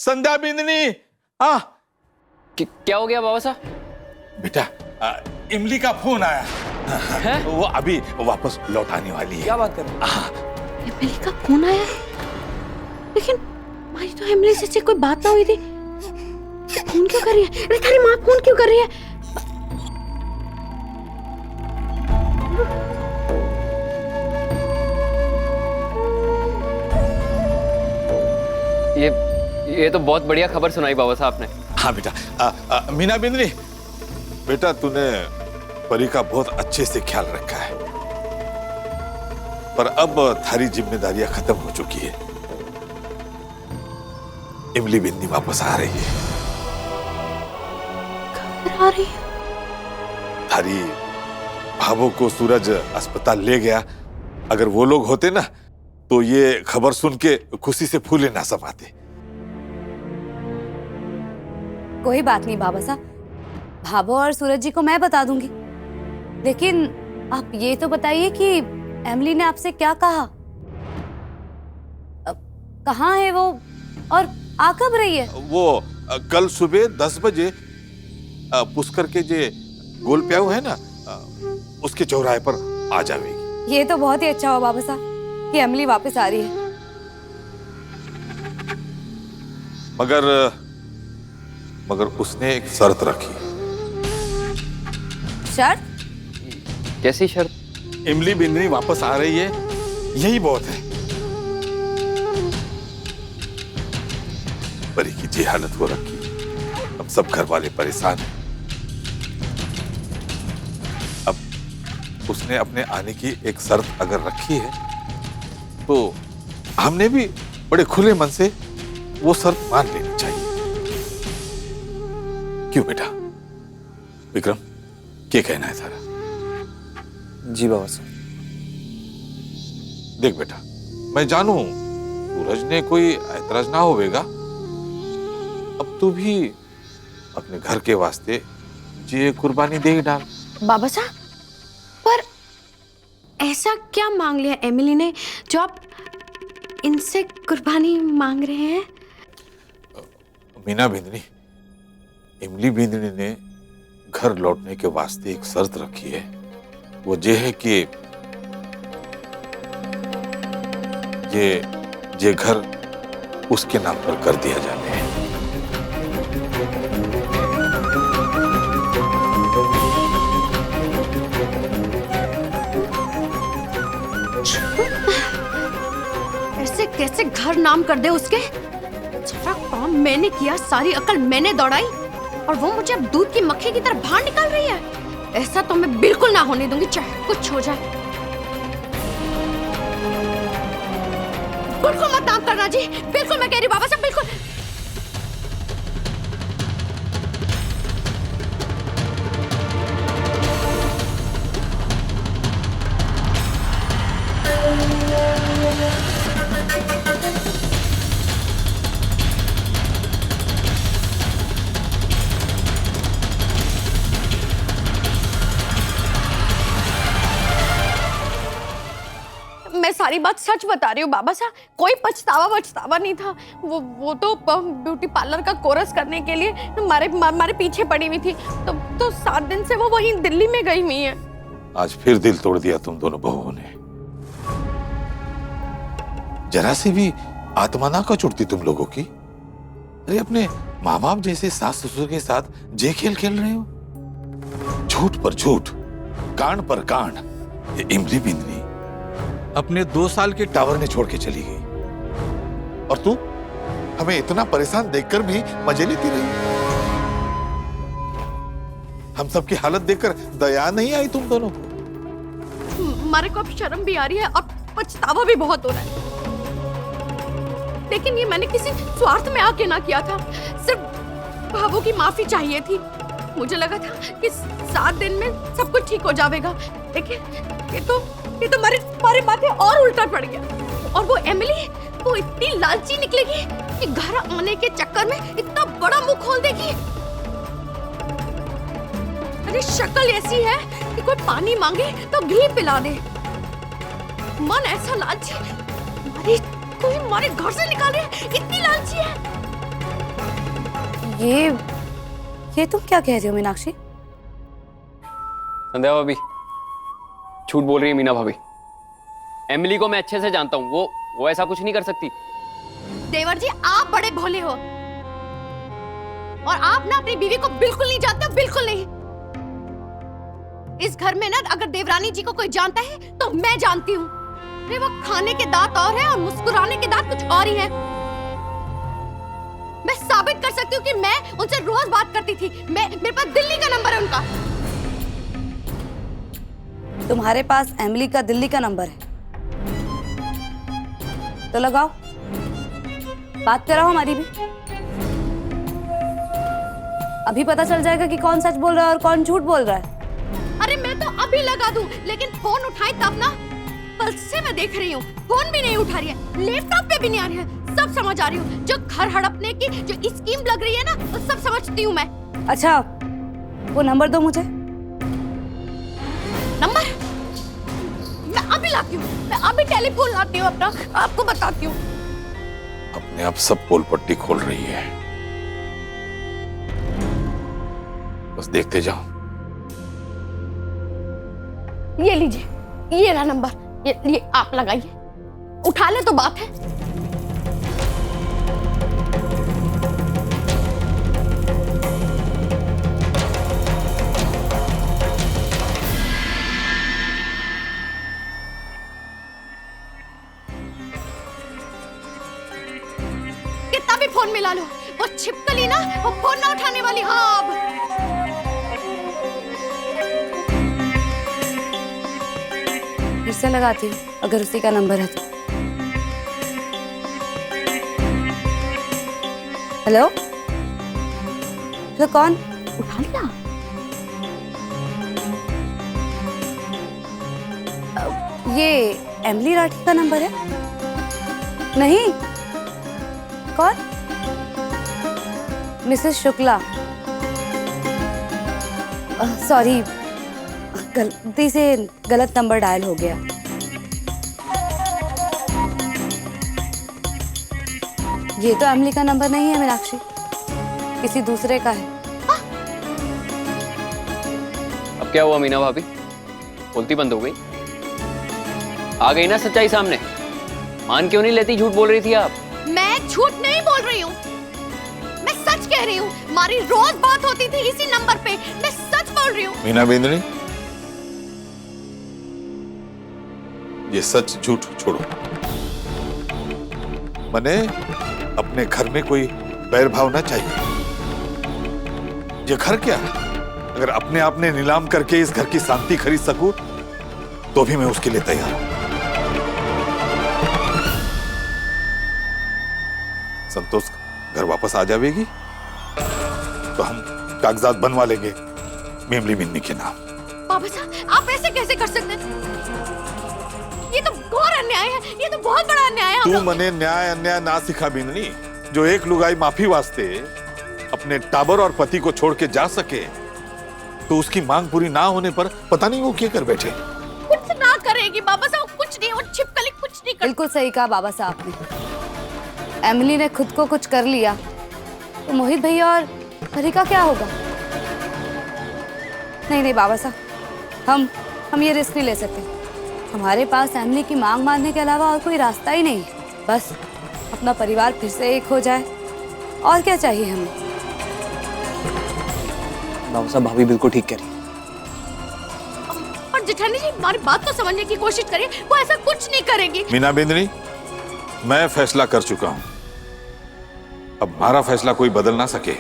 संध्या बिंदनी। हाँ क्या हो गया बाबा साहब? बेटा, इमली का फोन आया है? वो अभी वापस लौट आने वाली है। क्या बात कर रहे हैं? इमली का फोन आया, लेकिन हमारी तो इमली से कोई बात ना हुई थी। फोन क्यों कर रही है? अरे थारी माँ फोन क्यों कर रही है? ये तो बहुत बढ़िया खबर सुनाई बाबा साहब ने। हाँ बेटा, मीना बिंदनी, बेटा तूने परी का बहुत अच्छे से ख्याल रखा है, पर अब थारी जिम्मेदारियां खत्म हो चुकी है। इमली बिंदनी वापस आ रही है। खबर आ रही है? थारी भाभो को सूरज अस्पताल ले गया। अगर वो लोग होते ना तो ये खबर सुन के खुशी से फूले ना समाते। कोई बात नहीं बाबा साहब, भाभो और सूरज जी को मैं बता दूंगी। लेकिन आप ये तो बताइए कि एमिली ने आपसे क्या कहा? कहाँ है वो और आ कब रही है? वो कल सुबह 10 बजे पुष्कर के जे गोल प्याऊ है ना, उसके चौराहे पर आ जाएगी। ये तो बहुत ही अच्छा हुआ बाबा साहब कि एमिली वापस आ रही है। मगर उसने एक शर्त रखी। शर्त? कैसी शर्त? इमली बिंदनी वापस आ रही है, यही बहुत है। परी की जी हालत हो रखी, अब सब घर वाले परेशान हैं। अब उसने अपने आने की एक शर्त अगर रखी है तो हमने भी बड़े खुले मन से वो शर्त मान लेनी चाहिए। क्यों बेटा? विक्रम, क्या कहना है थारा? जी बाबा साहब। देख बेटा, मैं जानू सूरज ने कोई ऐतराज ना होवेगा। अब तू भी अपने घर के वास्ते जी कुर्बानी दे डाल। बाबा साहब, पर ऐसा क्या मांग लिया एमिली ने जो आप इनसे कुर्बानी मांग रहे हैं? मीना बिंदनी, इमली बिंदनी ने घर लौटने के वास्ते एक शर्त रखी है। वो ये है कि ये घर उसके नाम पर कर दिया जाने है। ऐसे कैसे घर नाम कर दे उसके? सारा काम मैंने किया, सारी अकल मैंने दौड़ाई, और वो मुझे अब दूध की मक्खी की तरह बाहर निकाल रही है। ऐसा तो मैं बिल्कुल ना होने दूंगी, चाहे कुछ हो जाए। बिल्कुल मत नाम करना जी, बिल्कुल मैं कह रही हूँ बाबा साहब, बिल्कुल। मैं सारी बात सच बता रही हूँ बाबा साहब, कोई पछतावा नहीं था। वो तो ब्यूटी पार्लर का कोर्स करने के लिए हमारे पीछे पड़ी हुई थी। तो 7 दिन से वो वहीं दिल्ली में गई हुई है। आज फिर दिल तोड़ दिया तुम दोनों बहुओं ने। जरा से भी आत्मा ना का चुटती तुम लोगों की। अरे अपने माँ बाप जैसे सास ससुर के साथ जे खेल खेल रहे हो। झूठ पर झूठ, कांड पर कांड। ये इमली बिंदनी अपने 2 साल के टावर ने छोड़ के चली गई, और तू हमें इतना परेशान देखकर भी मजे लेती रही। हम सबकी हालत देखकर दया नहीं आई तुम दोनों को? हमारे को अब शर्म भी आ रही है और पछतावा भी बहुत हो रहा है। लेकिन ये मैंने किसी स्वार्थ में आके ना किया था, सिर्फ भावों की माफी चाहिए थी। मुझे लगा था कि 7 दिन में सब कुछ ठीक हो जाएगा, लेकिन ये तो हमारे माथे और उल्टा पड़ गया। और वो एमिली, वो इतनी लालची निकलेगी कि घर आने के चक्कर में इतना बड़ा मुंह खोल देगी। अरे शक्ल ऐसी है कि कोई पानी मांगे तो घी पिला दे। मन ऐसा लालची, कोई हमारे घर से निकाले, इतनी लालची है। ये तुम क्या कह रही हो मीनाक्षी? संध्या भाभी झूठ बोल रही है मीना भाभी। एमिली को मैं अच्छे से जानता हूँ, वो ऐसा कुछ नहीं कर सकती। देवर जी आप बड़े भोले हो और आप ना अपनी बीवी को बिल्कुल नहीं जानते हो, बिल्कुल नहीं। इस घर में ना अगर देवरानी जी को कोई जानता है तो मैं जानती हूँ। अरे वो खाने के दांत और है और मुस्कुराने के दांत कुछ और ही है। मैं साबित कर सकती हूँ कि मैं उनसे रोज बात करती थी। मेरे पास दिल्ली का नंबर है उनका। तुम्हारे पास एमिली का दिल्ली का नंबर है तो लगाओ, बात कराओ हमारी भी। अभी पता चल जाएगा कि कौन सच बोल रहा है और कौन झूठ बोल रहा है। अरे मैं तो अभी लगा दूं, लेकिन फोन उठाए तब ना। कल से मैं देख रही हूँ, फोन भी नहीं उठा रही है, लैपटॉप पे भी नहीं आ रही है। सब समझ आ रही हूँ, जो घर हड़पने की जो स्कीम लग रही है ना, वो सब समझती हूँ मैं। अच्छा वो नंबर दो मुझे। नंबर मैं अभी लाती हूँ, मैं अभी टेलीफोन लाती हूँ अपना, आपको बताती हूँ। अपने आप सब पोल पट्टी खोल रही है, बस देखते जाओ। ये लीजिए, ये रहा नंबर, ये आप लगाइए, उठा ले तो बात है। कितना भी फोन मिला लो, वो छिपकली ना, वो फोन ना उठाने वाली। हाँ अब फिर से लगाती हूँ अगर उसी का नंबर है तो। हेलो हेलो, कौन? उठा लिया। ये एमिली राठी का नंबर है? नहीं, कौन? मिसेस शुक्ला। सॉरी, गलती से गलत नंबर डायल हो गया। ये तो एमिली का नंबर नहीं है मीनाक्षी, किसी दूसरे का है। अब क्या हुआ मीना भाभी, बोलती बंद हो गई? आ गई ना सच्चाई सामने, मान क्यों नहीं लेती? झूठ बोल रही थी आप। मैं झूठ नहीं बोल रही हूँ, मैं सच कह रही हूँ। हमारी रोज बात होती थी इसी नंबर पे, मैं सच बोल रही हूँ। मीना बिंदनी, ये सच झूठ छोड़ो। मने अपने घर में कोई बैर भाव ना चाहिए। ये घर क्या है? अगर अपने आप ने नीलाम करके इस घर की शांति खरीद सकूं तो भी मैं उसके लिए तैयार हूं। संतोष घर वापस आ जाएगी तो हम कागजात बनवा लेंगे मेमली मिन्नी के नाम। बाबा साहब, आप ऐसे कैसे कर सकते हैं? ये तो घोर अन्याय है, ये तो बहुत बड़ा अन्याय है। तू मने न्याय अन्याय ना सिखा बिंदनी। जो एक लुगाई माफी वास्ते अपने टाबर और पति को छोड़ के जा सके तो उसकी मांग पूरी ना होने पर पता नहीं वो क्या कर बैठे। कुछ ना करेगी बाबा साहब, कुछ नहीं, वो छिपकली कुछ नहीं कर। बिल्कुल सही कहा बाबा साहब ने। एमिली ने खुद को कुछ कर लिया तो मोहित भैया और परी का क्या होगा? नहीं नहीं बाबा साहब, हम ये रिस्क नहीं ले सकते। हमारे पास एमिली की मांग मानने के अलावा और कोई रास्ता ही नहीं है। बस अपना परिवार फिर से एक हो जाए, और क्या चाहिए हमें? बाबू साहब, भाभी बिल्कुल ठीक कह रही है। और जेठानी जी, हमारी बात तो समझने की कोशिश करिए, वो ऐसा कुछ नहीं करेगी। मीना बिंदनी, मैं फैसला कर चुका हूं, अब हमारा फैसला कोई बदल ना सके।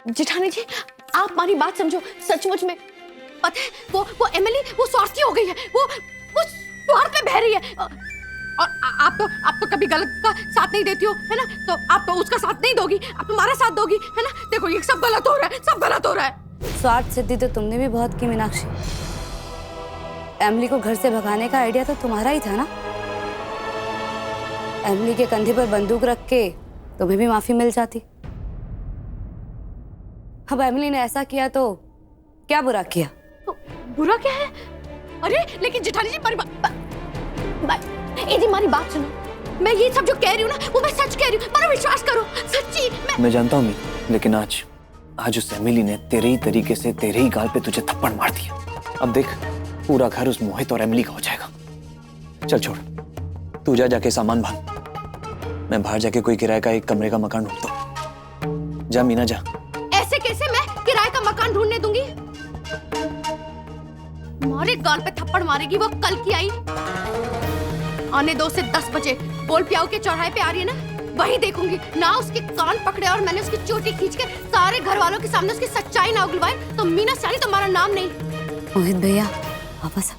जेठानी जी, आप हमारी बात समझो। सचमुच में पता है, वो एमिली वो स्वार्थी हो गई है, वो स्वार्थ में बह रही है। और आप तो कभी गलत का साथ नहीं देती हो, है ना? तो आप तो उसका साथ नहीं दोगी, आप हमारा साथ दोगी, है ना? देखो ये सब गलत हो रहा है, सब गलत हो रहा है। स्वार्थ सिद्धि तो तुमने भी बहुत की मीनाक्षी। एमिली को घर से भगाने का आइडिया तो तुम्हारा ही था ना? एमिली के कंधे पर बंदूक रख के तुम्हें भी माफी मिल जाती। अब एमिली ने ऐसा किया तो क्या बुरा किया? तो बुरा क्या है? अरे लेकिन जेठानी जी हमारी बात सुनो। मैं ये सब जो कह रही हूँ ना वो मैं सच कह रही हूँ, पर विश्वास करो, सच्ची। मैं जानता हूँ मीत, लेकिन आज उस एमिली ने तेरे ही तरीके से तेरे ही गाल पे तुझे थप्पड़ मार दिया। अब देख, पूरा घर उस मोहित और एमिली का हो जाएगा। चल छोड़, तू जाके सामान बांध। मैं बाहर जाके कोई किराए का एक कमरे का मकान ढूंढता हूँ। जा मीना जा। ऐसे कैसे मैं किराए का मकान ढूंढने दूंगी? मारे गाल पे थप्पड़ मारेगी वो कल की आई। आने 2 से 10 बजे गोल प्याऊ के चौराहे पे आ रही है ना, वही देखूंगी ना। उसके कान पकड़े और मैंने उसकी चोटी खींच के सारे घर वालों के सामने उसकी सच्चाई ना उगलवाई तो मीना सानी तुम्हारा नाम नहीं। मोहित भैया वापस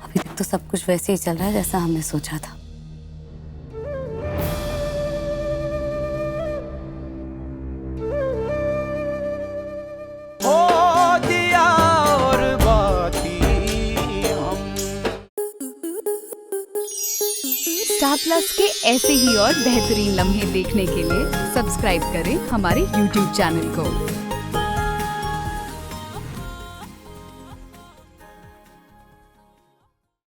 अभी तक तो सब कुछ वैसे ही चल रहा है जैसा हमने सोचा था। स्टार प्लस के ऐसे ही और बेहतरीन लम्हे देखने के लिए सब्सक्राइब करें हमारे YouTube चैनल को।